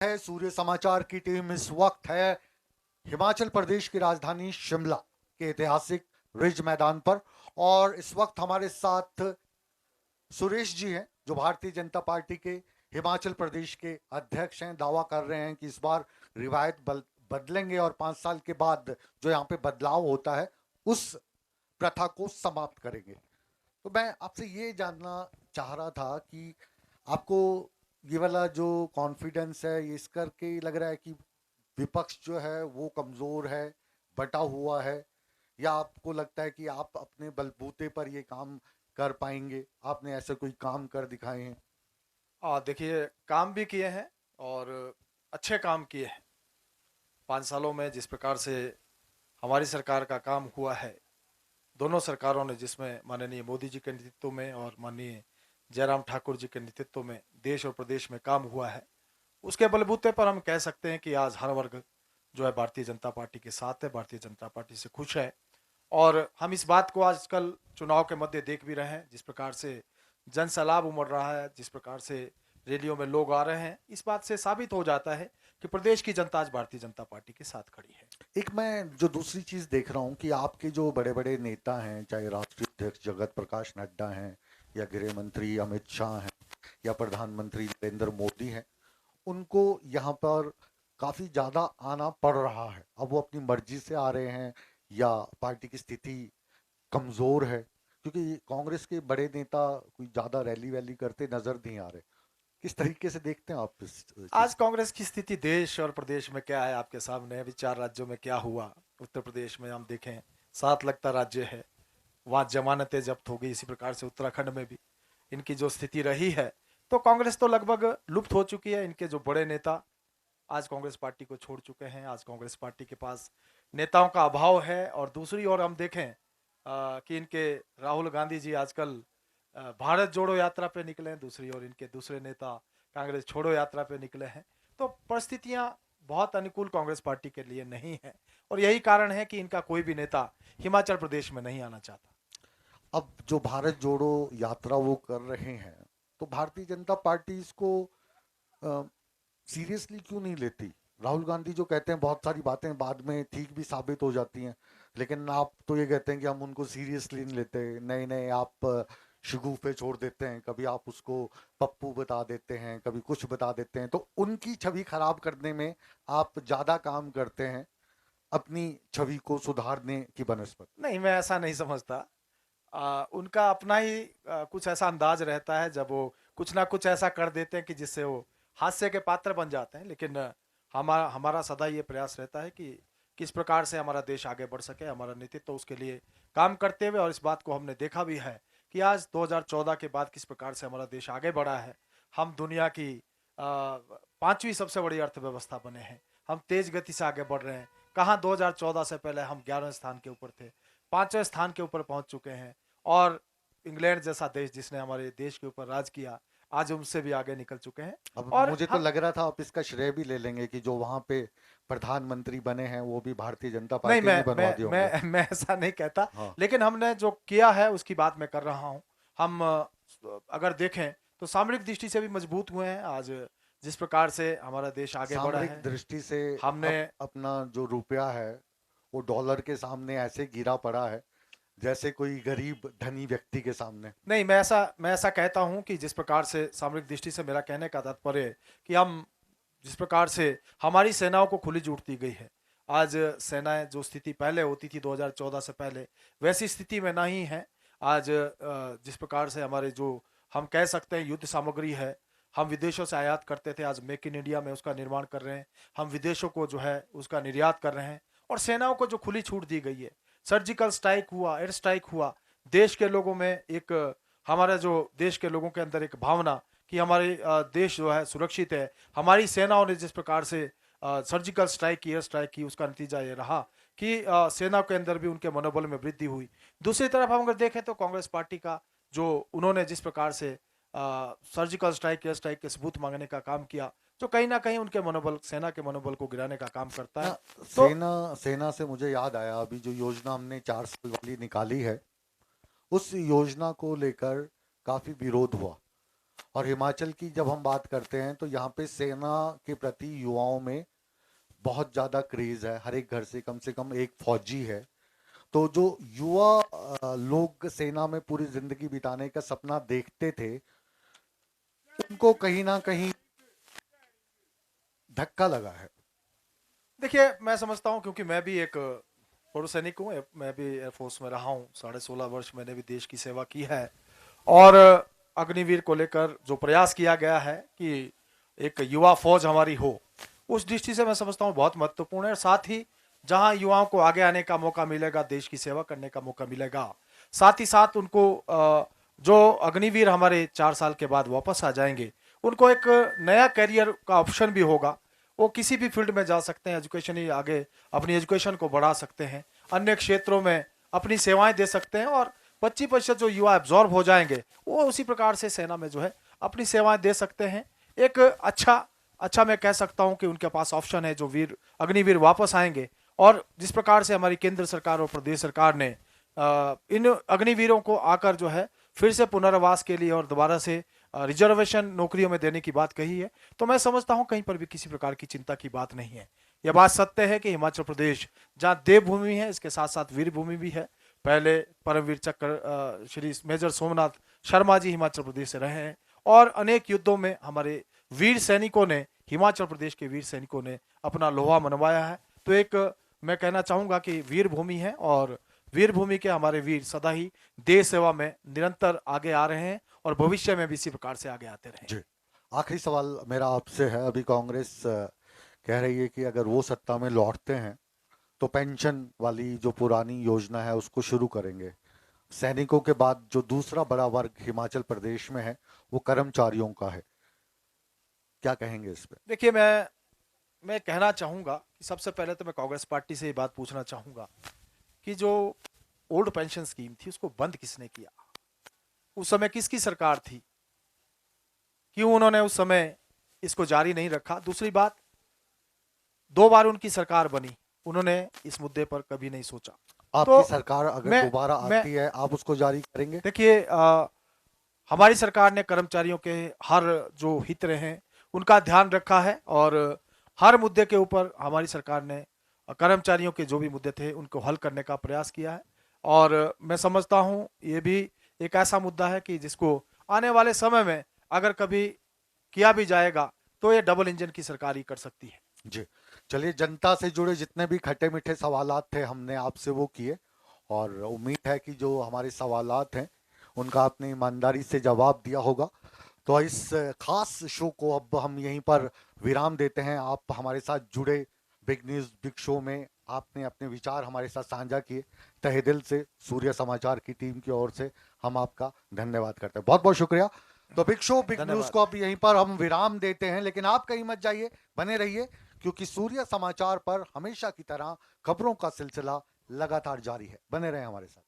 है सूर्य समाचार की टीम इस वक्त है हिमाचल प्रदेश की राजधानी शिमला के ऐतिहासिक रिज मैदान पर। और इस वक्त हमारे साथ सुरेश जी हैं जो भारतीय जनता पार्टी के हिमाचल प्रदेश के अध्यक्ष हैं। दावा कर रहे हैं कि इस बार रिवायत बदलेंगे और 5 साल के बाद जो यहाँ पे बदलाव होता है उस प्रथा को समाप्त करेंगे। तो मैं आपसे ये जानना चाह रहा था कि आपको ये वाला जो कॉन्फिडेंस है ये इस करके लग रहा है कि विपक्ष जो है वो कमजोर है, बटा हुआ है, या आपको लगता है कि आप अपने बलबूते पर ये काम कर पाएंगे? आपने ऐसे कोई काम कर दिखाए हैं? देखिए, काम भी किए हैं और अच्छे काम किए हैं। 5 सालों में जिस प्रकार से हमारी सरकार का काम हुआ है, दोनों सरकारों ने, जिसमें माननीय मोदी जी के नेतृत्व में और माननीय जयराम ठाकुर जी के नेतृत्व में देश और प्रदेश में काम हुआ है, उसके बलबूते पर हम कह सकते हैं कि आज हर वर्ग जो है भारतीय जनता पार्टी के साथ है, भारतीय जनता पार्टी से खुश है। और हम इस बात को आजकल चुनाव के मध्य देख भी रहे हैं, जिस प्रकार से जन सैलाब उमड़ रहा है, जिस प्रकार से रैलियों में लोग आ रहे हैं। इस बात से साबित हो जाता है कि प्रदेश की जनता आज भारतीय जनता पार्टी के साथ खड़ी है। एक मैं जो दूसरी चीज देख रहा हूँ कि आपके जो बड़े बड़े नेता हैं, चाहे राष्ट्रीय अध्यक्ष जगत प्रकाश नड्डा हैं, या गृह मंत्री अमित शाह हैं, या प्रधानमंत्री नरेंद्र मोदी हैं, उनको यहाँ पर काफी ज्यादा आना पड़ रहा है। अब वो अपनी मर्जी से आ रहे हैं या पार्टी की स्थिति कमजोर है? क्योंकि कांग्रेस के बड़े नेता कोई ज्यादा रैली वैली करते नजर नहीं आ रहे। किस तरीके से देखते हैं आप इस चीज आज को? कांग्रेस की स्थिति देश और प्रदेश में क्या है आपके सामने है। अभी 4 राज्यों में क्या हुआ। उत्तर प्रदेश में हम देखें, 7 लगता राज्य है, वहाँ जमानतें जब्त हो गई। इसी प्रकार से उत्तराखंड में भी इनकी जो स्थिति रही है, तो कांग्रेस तो लगभग लुप्त हो चुकी है। इनके जो बड़े नेता आज कांग्रेस पार्टी को छोड़ चुके हैं। आज कांग्रेस पार्टी के पास नेताओं का अभाव है। और दूसरी ओर हम देखें कि इनके राहुल गांधी जी आजकल भारत जोड़ो यात्रा पे निकले हैं, दूसरी ओर इनके दूसरे नेता कांग्रेस छोड़ो यात्रा पे निकले हैं। तो परिस्थितियां बहुत अनुकूल कांग्रेस पार्टी के लिए नहीं है, और यही कारण है कि इनका कोई भी नेता हिमाचल प्रदेश में नहीं आना चाहता। अब जो भारत जोड़ो यात्रा वो कर रहे हैं, तो भारतीय जनता पार्टी इसको सीरियसली क्यों नहीं लेती? राहुल गांधी जो कहते हैं बहुत सारी बातें बाद में ठीक भी साबित हो जाती हैं, लेकिन आप तो ये कहते हैं कि हम उनको सीरियसली नहीं लेते। नए नए आप शगुफे छोड़ देते हैं, कभी आप उसको पप्पू बता देते हैं, कभी कुछ बता देते हैं, तो उनकी छवि खराब करने में आप ज्यादा काम करते हैं अपनी छवि को सुधारने की बनस्पत। नहीं, मैं ऐसा नहीं समझता। उनका अपना ही कुछ ऐसा अंदाज रहता है, जब वो कुछ ना कुछ ऐसा कर देते हैं कि जिससे वो हास्य के पात्र बन जाते हैं। लेकिन हमारा हमारा सदा ये प्रयास रहता है कि किस प्रकार से हमारा देश आगे बढ़ सके। हमारा नेतृत्व तो उसके लिए काम करते हुए, और इस बात को हमने देखा भी है कि आज 2014 के बाद किस प्रकार से हमारा देश आगे बढ़ा है। हम दुनिया की 5वीं सबसे बड़ी अर्थव्यवस्था बने हैं। हम तेज गति से आगे बढ़ रहे हैं। कहाँ 2014 से पहले हम 11वें स्थान के ऊपर थे, 5वें स्थान के ऊपर पहुंच चुके हैं। और इंग्लैंड जैसा देश, जिसने हमारे देश के ऊपर राज किया, आज उनसे भी आगे निकल चुके हैं। अब और मुझे तो हम लग रहा था आप इसका श्रेय भी ले लेंगे कि जो वहां पे प्रधानमंत्री बने हैं वो भी भारतीय जनता नहीं, पार्टी मैं नहीं बनवा मैं दिए होंगे। मैं मैं ऐसा नहीं कहता। हाँ। लेकिन हमने जो किया है उसकी बात मैं कर रहा हूँ। हम अगर देखें तो सामरिक दृष्टि से भी मजबूत हुए हैं। आज जिस प्रकार से हमारा देश आगे बढ़ा सामरिक है, दृष्टि से हमने अपना जो रुपया है वो डॉलर के सामने ऐसे गिरा पड़ा है जैसे कोई गरीब धनी व्यक्ति के सामने। नहीं, मैं ऐसा कहता हूं कि जिस प्रकार से सामरिक दृष्टि से, मेरा कहने का तात्पर्य है कि हम जिस प्रकार से हमारी सेनाओं को खुली छूट दी गई है। आज सेनाएं, जो स्थिति पहले होती थी 2014 से पहले, वैसी स्थिति में नहीं है। आज जिस प्रकार से हमारे जो, हम कह सकते हैं, युद्ध सामग्री है, हम विदेशों से आयात करते थे, आज मेक इन इंडिया में उसका निर्माण कर रहे हैं। हम विदेशों को जो है उसका निर्यात कर रहे हैं। और सेनाओं को जो खुली छूट दी गई है, सर्जिकल स्ट्राइक हुआ, एयर स्ट्राइक हुआ, देश के लोगों में एक, हमारा जो देश के लोगों के अंदर एक भावना कि हमारे देश जो है सुरक्षित है। हमारी सेनाओं ने जिस प्रकार से सर्जिकल स्ट्राइक की, एयर स्ट्राइक की, उसका नतीजा ये रहा कि सेना के अंदर भी उनके मनोबल में वृद्धि हुई। दूसरी तरफ हम अगर देखें तो कांग्रेस पार्टी का जो, उन्होंने जिस प्रकार से सर्जिकल स्ट्राइक, एयर स्ट्राइक के सबूत मांगने का काम किया, जो कहीं ना कहीं उनके मनोबल, सेना के मनोबल को गिराने का काम करता ना, है। तो सेना सेना से मुझे याद आया, अभी जो योजना हमने 4 साल वाली निकाली है उस योजना को लेकर काफी विरोध हुआ। और हिमाचल की जब हम बात करते हैं तो यहाँ पे सेना के प्रति युवाओं में बहुत ज्यादा क्रेज है। हर एक घर से कम एक फौजी है। तो जो युवा लोग सेना में पूरी जिंदगी बिताने का सपना देखते थे, उनको कहीं ना कहीं धक्का लगा है। देखिए, मैं समझता हूं, क्योंकि मैं भी एक पूर्व सैनिक हूं, मैं भी एयरफोर्स में रहा हूं, 16.5 वर्ष मैंने भी देश की सेवा की है। और अग्निवीर को लेकर जो प्रयास किया गया है कि एक युवा फौज हमारी हो, उस दृष्टि से मैं समझता हूं बहुत महत्वपूर्ण है। और साथ ही जहां युवाओं को आगे आने का मौका मिलेगा, देश की सेवा करने का मौका मिलेगा, साथ ही साथ उनको जो अग्निवीर हमारे 4 साल के बाद वापस आ जाएंगे, उनको एक नया करियर का ऑप्शन भी होगा। वो किसी भी फील्ड में जा सकते हैं, एजुकेशन ही आगे अपनी एजुकेशन को बढ़ा सकते हैं, अन्य क्षेत्रों में अपनी सेवाएं दे सकते हैं। और 25% जो युवा एब्जॉर्ब हो जाएंगे, वो उसी प्रकार से सेना में जो है अपनी सेवाएं दे सकते हैं। एक अच्छा मैं कह सकता हूं कि उनके पास ऑप्शन है, जो वीर अग्निवीर वापस आएंगे। और जिस प्रकार से हमारी केंद्र सरकार और प्रदेश सरकार ने इन अग्निवीरों को आकर जो है फिर से पुनर्वास के लिए और दोबारा से रिजर्वेशन नौकरियों में देने की बात कही है, तो मैं समझता हूं कहीं पर भी किसी प्रकार की चिंता की बात नहीं है। यह बात सत्य है कि हिमाचल प्रदेश जहां देवभूमि है, इसके साथ साथ वीर भूमि भी है। पहले परमवीर चक्र श्री मेजर सोमनाथ शर्मा जी हिमाचल प्रदेश से रहे हैं, और अनेक युद्धों में हमारे वीर सैनिकों ने, हिमाचल प्रदेश के वीर सैनिकों ने अपना लोहा मनवाया है। तो एक मैं कहना चाहूंगा कि वीर भूमि है, और वीर भूमि के हमारे वीर सदा ही देश सेवा में निरंतर आगे आ रहे हैं, और भविष्य में भी इसी प्रकार से आगे आते रहेंगे। जी, आखिरी सवाल मेरा आपसे है। अभी कांग्रेस कह रही है कि अगर वो सत्ता में लौटते हैं तो पेंशन वाली जो पुरानी योजना है उसको शुरू करेंगे। सैनिकों के बाद जो दूसरा बड़ा वर्ग हिमाचल प्रदेश में है वो कर्मचारियों का है। क्या कहेंगे इस पे? देखिए, मैं कहना चाहूंगा कि सबसे पहले तो मैं कांग्रेस पार्टी से ये बात पूछना चाहूंगा कि जो ओल्ड पेंशन स्कीम थी, उसको बंद किसने किया? उस समय किसकी सरकार थी? क्यों उन्होंने उस समय इसको जारी नहीं रखा? दूसरी बात, 2 बार उनकी सरकार बनी, उन्होंने इस मुद्दे पर कभी नहीं सोचा। आपकी तो सरकार अगर मैं दोबारा मैं आती है, आप उसको जारी करेंगे? देखिए, हमारी सरकार ने कर्मचारियों के हर जो हित रहे हैं उनका ध्यान रखा है, और हर मुद्दे के ऊपर हमारी सरकार ने कर्मचारियों के जो भी मुद्दे थे उनको हल करने का प्रयास किया है। और मैं समझता हूं ये भी एक ऐसा मुद्दा है कि जिसको आने वाले समय में अगर कभी किया भी जाएगा, तो ये डबल इंजन की सरकार ही कर सकती है। जी, चलिए, जनता से जुड़े जितने भी खट्टे मीठे सवालात थे हमने आपसे वो किए, और उम्मीद है कि जो हमारे सवालात हैं उनका आपने ईमानदारी से जवाब दिया होगा। तो इस खास शो को अब हम यहीं पर विराम देते हैं। आप हमारे साथ जुड़े बिग न्यूज़ बिग शो में, आपने अपने विचार हमारे साथ साझा किए। तहे दिल से सूर्य समाचार की टीम की ओर से हम आपका धन्यवाद करते हैं। बहुत बहुत शुक्रिया। तो बिग शो बिग न्यूज़ धन्यवाद। को अब यहीं पर हम विराम देते हैं, लेकिन आप कहीं मत जाइए, बने रहिए, क्योंकि सूर्य समाचार पर हमेशा की तरह खबरों का सिलसिला लगातार जारी है। बने रहें हमारे साथ।